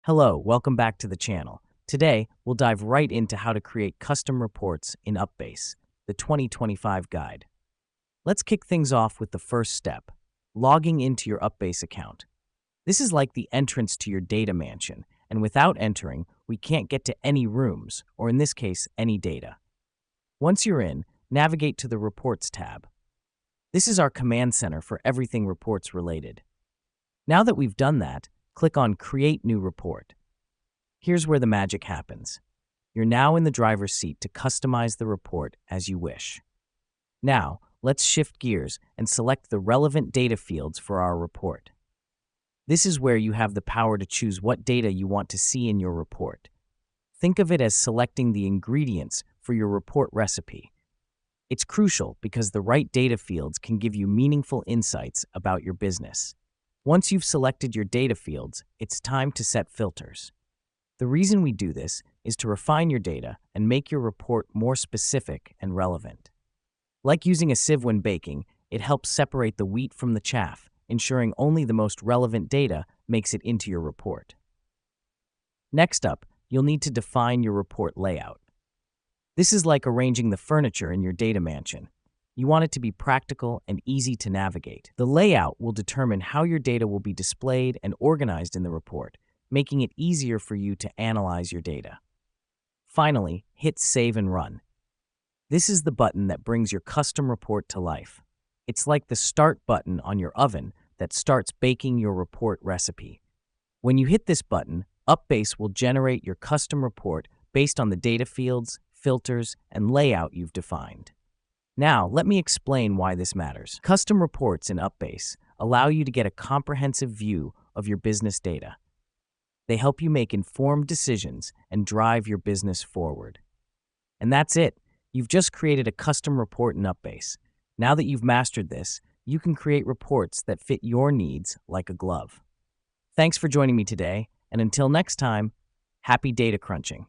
Hello, welcome back to the channel. Today, we'll dive right into how to create custom reports in UPBASE, the 2025 guide. Let's kick things off with the first step, logging into your UPBASE account. This is like the entrance to your data mansion, and without entering, we can't get to any rooms, or in this case, any data. Once you're in, navigate to the Reports tab. This is our command center for everything reports related. Now that we've done that, click on Create New Report. Here's where the magic happens. You're now in the driver's seat to customize the report as you wish. Now, let's shift gears and select the relevant data fields for our report. This is where you have the power to choose what data you want to see in your report. Think of it as selecting the ingredients for your report recipe. It's crucial because the right data fields can give you meaningful insights about your business. Once you've selected your data fields, it's time to set filters. The reason we do this is to refine your data and make your report more specific and relevant. Like using a sieve when baking, it helps separate the wheat from the chaff, ensuring only the most relevant data makes it into your report. Next up, you'll need to define your report layout. This is like arranging the furniture in your data mansion. You want it to be practical and easy to navigate. The layout will determine how your data will be displayed and organized in the report, making it easier for you to analyze your data. Finally, hit Save and Run. This is the button that brings your custom report to life. It's like the Start button on your oven that starts baking your report recipe. When you hit this button, UPBASE will generate your custom report based on the data fields, filters, and layout you've defined. Now, let me explain why this matters. Custom reports in UPBASE allow you to get a comprehensive view of your business data. They help you make informed decisions and drive your business forward. And that's it. You've just created a custom report in UPBASE. Now that you've mastered this, you can create reports that fit your needs like a glove. Thanks for joining me today, and until next time, happy data crunching.